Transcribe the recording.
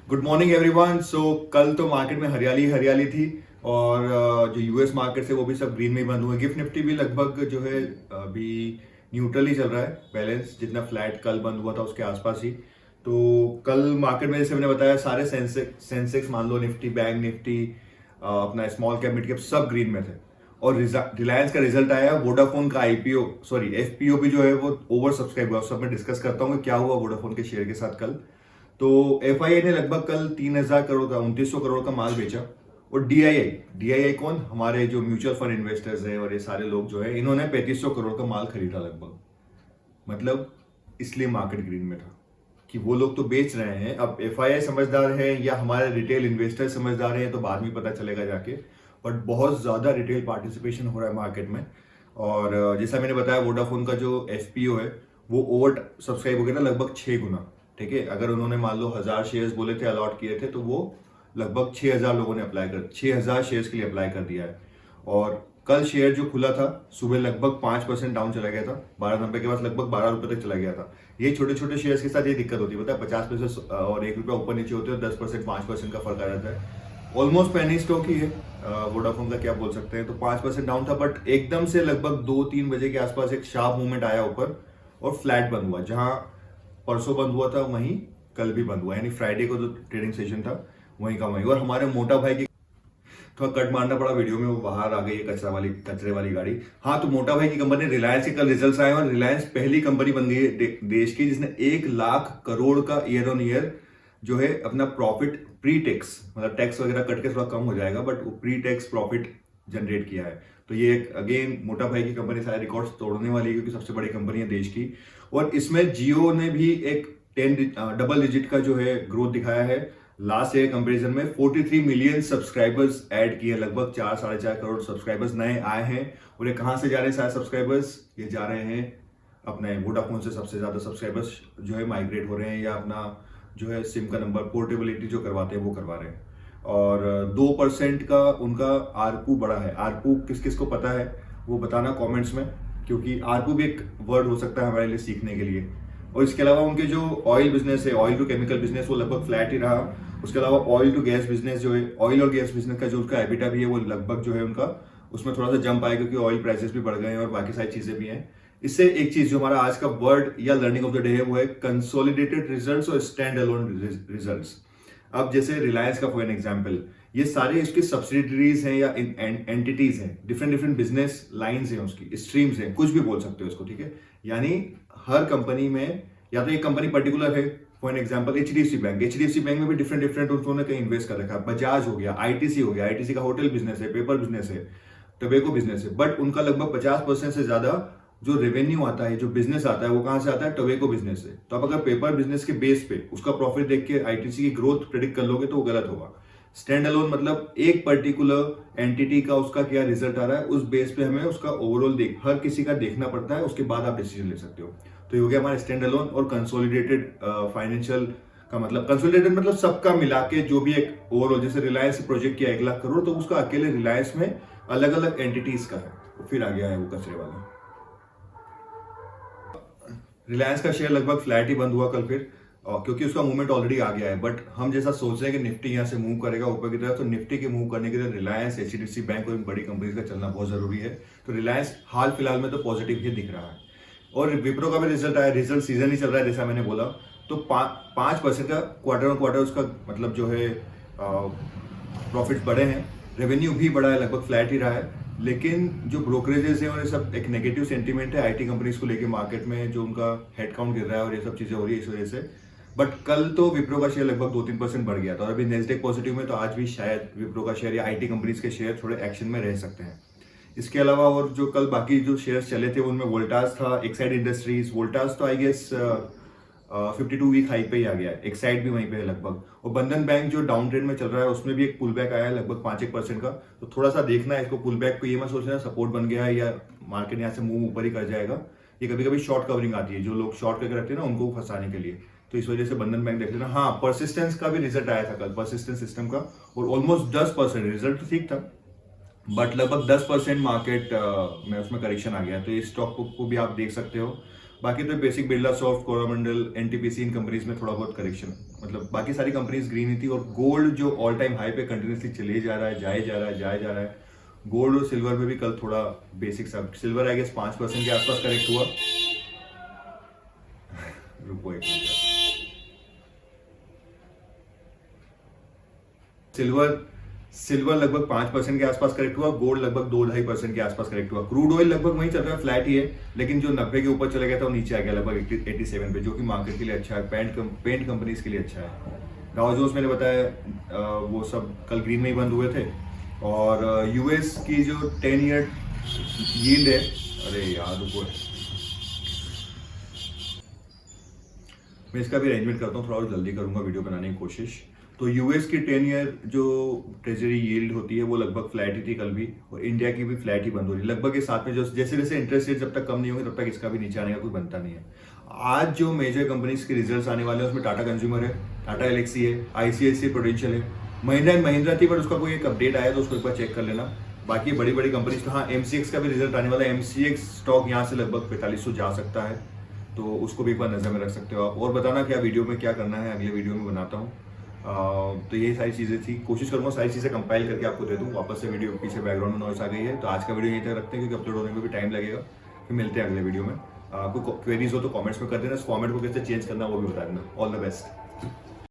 Good morning everyone. सो कल तो market में हरियाली हरियाली थी और जो यूएस मार्केट है वो भी सब ग्रीन में ही बंद हुए। गिफ्ट निफ्टी भी लगभग जो है अभी न्यूट्रल ही चल रहा है, बैलेंस जितना फ्लैट कल बंद हुआ था उसके आसपास ही। तो कल मार्केट में जैसे मैंने बताया सारे सेंसेक्स मान लो, निफ्टी, बैंक निफ्टी, अपना स्मॉल कैप मिड कैप सब ग्रीन में थे। और रिलायंस का रिजल्ट आया, वोडाफोन का आईपीओ सॉरी एफपीओ भी जो है वो ओवर सब्सक्राइब हुआ। सब मैं डिस्कस करता हूँ कि क्या हुआ वोडाफोन के शेयर के साथ कल। तो एफआईआई ने लगभग कल 3,000 करोड़ का 2900 करोड़ का माल बेचा। और डीआईआई डीआईआई कौन, हमारे जो म्यूचुअल फंड इन्वेस्टर्स हैं और ये सारे लोग जो है, इन्होंने 3500 करोड़ का माल खरीदा लगभग। मतलब इसलिए मार्केट ग्रीन में था कि वो लोग तो बेच रहे हैं। अब एफआईआई समझदार है या हमारे रिटेल इन्वेस्टर समझदार है तो बाद में पता चलेगा जाके, बट बहुत ज्यादा रिटेल पार्टिसिपेशन हो रहा है मार्केट में। और जैसा मैंने बताया वोडाफोन का जो एफपीओ है वो ओवर सब्सक्राइब हो गया था लगभग 6 गुना। ठीक है, अगर उन्होंने मान लो 1000 शेयर्स बोले थे, अलॉट किए थे, तो वो लगभग 6000 लोगों ने अप्लाई कर 6000 शेयर्स के लिए अप्लाई कर दिया है। और कल शेयर जो खुला था सुबह लगभग 5% डाउन चला गया था, 12 रुपए के बाद लगभग 12 रुपए तक चला गया था। ये छोटे छोटे शेयर्स के साथ ये दिक्कत होती है, पता है, 50 पैसे और 1 रुपया ऊपर नीचे होते हैं, 10% 5% का फर्क आ जाता है। ऑलमोस्ट पेनी स्टॉक ही है वोडाफोन का, क्या बोल सकते हैं। तो 5% डाउन था, बट एकदम से लगभग 2-3 बजे के आसपास एक शार्प मूवमेंट आया ऊपर और फ्लैट बंद हुआ। जहां परसों बंद हुआ था वहीं कल भी बंद हुआ, यानी फ्राइडे को जो ट्रेडिंग सेशन था वहीं का वहीं। और हमारे मोटा भाई की थोड़ा कट मारना पड़ा वीडियो में, वो बाहर आ गई है कचरे वाली गाड़ी। हाँ, तो मोटा भाई की कंपनी रिलायंस के कल रिजल्ट्स आए और रिलायंस पहली कंपनी बन गई है देश की जिसने 1,00,000 करोड़ का ईयर ऑन ईयर जो है अपना प्रॉफिट प्री टैक्स, मतलब टैक्स वगैरह कट के थोड़ा कम हो जाएगा, बट वो प्री टैक्स प्रॉफिट जनरेट किया है। तो ये एक अगेन मोटा भाई की कंपनी सारे रिकॉर्ड्स तोड़ने वाली है क्योंकि सबसे बड़ी कंपनी है देश की। और इसमें जियो ने भी एक 10 डबल डिजिट का जो है ग्रोथ दिखाया है। लास्ट ईयर कंपैरिजन में 43 मिलियन सब्सक्राइबर्स ऐड किए, लगभग 4-4.5 करोड़ सब्सक्राइबर्स नए आए हैं। और ये कहां से जा रहे हैं सारे सब्सक्राइबर्स? ये जा रहे हैं अपने वोडाफोन से। सबसे ज्यादा सब्सक्राइबर्स जो है माइग्रेट हो रहे हैं या अपना जो है सिम का नंबर पोर्टेबिलिटी जो करवाते हैं वो करवा रहे हैं। और 2% का उनका आरपू बढ़ा है। आरपू किस किस को पता है वो बताना कमेंट्स में, क्योंकि आरपू भी एक वर्ड हो सकता है हमारे लिए सीखने के लिए। और इसके अलावा उनके जो ऑयल बिजनेस है, ऑयल टू केमिकल बिजनेस, वो लगभग फ्लैट ही रहा। उसके अलावा ऑयल टू गैस बिजनेस जो है, ऑयल और गैस बिजनेस का जो उसका एबिटा भी है वो लगभग जो है उनका उसमें थोड़ा सा जंप आया क्योंकि ऑयल प्राइसेस भी बढ़ गए हैं और बाकी सारी चीजें भी हैं। इससे एक चीज जो हमारा आज का वर्ड या लर्निंग ऑफ द डे है वो है कंसोलिडेटेड रिजल्ट्स और स्टैंड अलोन रिजल्ट्स। अब जैसे रिलायंस का फॉर एन एग्जांपल, ये सारे इसकी सब्सिडरीज हैं या एंटिटीज हैं, डिफरेंट डिफरेंट बिजनेस लाइंस हैं, उसकी स्ट्रीम्स हैं, कुछ भी बोल सकते हो इसको। ठीक है, यानी हर कंपनी में या तो एक कंपनी पर्टिकुलर है, for an example HDFC bank में भी डिफरेंट डिफरेंट उन्होंने कहीं इन्वेस्ट कर रखा है। बजाज हो गया, आईटीसी हो गया, आईटीसी का होटल बिजनेस है, पेपर बिजनेस है, टोबैको बिजनेस है, बट उनका लगभग 50% से ज्यादा जो रेवेन्यू आता है, जो बिजनेस आता है, वो कहां से आता है? टोबैको बिजनेस से। तो आप अगर पेपर बिजनेस के बेस पे उसका प्रॉफिट देख के आईटीसी की ग्रोथ प्रेडिक्ट कर लोगे तो वो गलत होगा। स्टैंड अलोन मतलब एक पर्टिकुलर एंटिटी का उसका क्या रिजल्ट आ रहा है, उस बेस पे हमें उसका ओवरऑल हर किसी का देखना पड़ता है, उसके बाद आप डिसीजन ले सकते हो। तो ये हो गया हमारा स्टैंड अलोन। और कंसोलिडेटेड फाइनेंशियल का मतलब, कंसोलिडेटेड मतलब सबका मिला के जो भी एक ओवरऑल, जैसे रिलायंस प्रोजेक्ट किया 1,00,000 करोड़, तो उसका अकेले रिलायंस में अलग अलग एंटिटीज का है, तो फिर आ गया है वो कचरे वाला। रिलायंस का शेयर लगभग फ्लैट ही बंद हुआ कल फिर, क्योंकि उसका मूवमेंट ऑलरेडी आ गया है। बट हम जैसा सोच रहे हैं कि निफ्टी यहाँ से मूव करेगा ऊपर की तरफ, तो निफ्टी के मूव करने के लिए रिलायंस, एचडीएफसी बैंक और इन बड़ी कंपनीज का चलना बहुत जरूरी है। तो रिलायंस हाल फिलहाल में तो पॉजिटिव ही दिख रहा है। और विप्रो का भी रिजल्ट आया, रिजल्ट सीजन ही चल रहा है जैसा मैंने बोला। तो 5% का क्वार्टर ऑन क्वार्टर उसका मतलब जो है प्रॉफिट बढ़े हैं, रेवेन्यू भी बढ़ा है, लगभग फ्लैट ही रहा है। लेकिन जो ब्रोकरेजेस है और ये सब एक नेगेटिव सेंटीमेंट है आईटी कंपनीज को लेके मार्केट में, जो उनका हेडकाउंट गिर रहा है और ये सब चीजें हो रही है इस वजह से। बट कल तो विप्रो का शेयर लगभग 2-3% बढ़ गया था और अभी नेस्डेक पॉजिटिव में, तो आज भी शायद विप्रो का शेयर या आईटी कंपनीज के शेयर थोड़े एक्शन में रह सकते हैं। इसके अलावा और जो कल बाकी जो शेयर्स चले थे उनमें वोल्टास था, एक्साइड इंडस्ट्रीज, वोल्टास तो आई गेस 52 वीक हाई पे ही आ गया है, एक्साइड भी वहीं पे है लगभग। और बंधन बैंक जो डाउन ट्रेंड में चल रहा है उसमें भी एक पुल बैक आया है लगभग 5-1% का। तो थोड़ा सा देखना है इसको, पुल बैक को ये मत सोचना सपोर्ट बन गया है या मार्केट यहाँ से मूव ऊपर ही कर जाएगा। ये कभी कभी शॉर्ट कवरिंग आती है, जो लोग शॉर्ट करके रखते हैं ना उनको फंसाने के लिए, तो इस वजह से बंधन बैंक देख लेना। हाँ, परसिस्टेंस का भी रिजल्ट आया था कल, परसिस्टेंस सिस्टम का, और ऑलमोस्ट 10%, रिजल्ट तो ठीक था बट लगभग 10% मार्केट में उसमें करेक्शन आ गया। तो इस स्टॉक को भी आप देख सकते हो। बाकी तो basic Birlasoft, Coromandel, NTPC, इन कंपनीज में थोड़ा बहुत करेक्शन, मतलब बाकी सारी कंपनीज ग्रीन ही थी। और गोल्ड जो ऑल टाइम हाई पे कंटिन्यूसली चले जा रहा है, जाए जा रहा है। गोल्ड और सिल्वर में भी कल थोड़ा बेसिक सा, सिल्वर आई गेस 5% के आसपास करेक्ट हुआ। रुको एक मिनट, सिल्वर लगभग 5% के आसपास करेक्ट हुआ, गोल्ड लगभग 2-2.5% के आसपास करेक्ट हुआ। क्रूड ऑयल लगभग वहीं चल रहा है, फ्लैट ही है, लेकिन जो 90 के ऊपर चला गया था वो नीचे आ गया लगभग 87 पे, जो कि मार्केट के लिए अच्छा है, पेंट कंपनीज के लिए अच्छा है। डाउ जोन्स मैंने बताया वो सब कल ग्रीन में ही बंद हुए थे। और यूएस की जो 10 ईयर यील्ड है, अरे यार रुको, मैं इसका भी अरेंजमेंट करता हूँ, थोड़ा और जल्दी करूंगा वीडियो बनाने की कोशिश। तो यूएस की 10 ईयर जो ट्रेजरी यील्ड होती है वो लगभग फ्लैट ही थी कल भी, और इंडिया की भी फ्लैट ही बंद हो रही है लगभग। के साथ में जो जैसे जैसे इंटरेस्ट रेट जब तक कम नहीं होंगे तब तक इसका भी नीचे आने का कोई बनता नहीं है। आज जो मेजर कंपनीज के रिजल्ट्स आने वाले हैं उसमें टाटा कंज्यूमर है, टाटा एलेक्सी है, आईसीआईसीआई प्रूडेंशियल है, महिंद्रा एंड महिंद्रा थी, बट उसका कोई एक अपडेट आया तो उसको एक बार चेक कर लेना। बाकी बड़ी बड़ी कंपनीज तो हाँ, एमसीएक्स का भी रिजल्ट आने वाला है। एमसीएक्स स्टॉक यहाँ से लगभग 4500 जा सकता है, तो उसको भी एक बार नजर में रख सकते हो आप। और बताना क्या वीडियो में क्या करना है, अगले वीडियो में बनाता हूँ। तो ये सारी चीज़ें थी, कोशिश करूँगा सारी चीज़ें कंपाइल करके आपको दे दूँ। वापस से वीडियो पीछे बैकग्राउंड में नॉइस आ गई है, तो आज का वीडियो यहीं तक रखते हैं क्योंकि अपलोड होने में भी टाइम लगेगा। फिर मिलते हैं अगले वीडियो में। कोई क्वेरीज हो तो कमेंट्स में कर देना, इस फॉर्मेट को कैसे चेंज करना वो भी बता देना। All the best.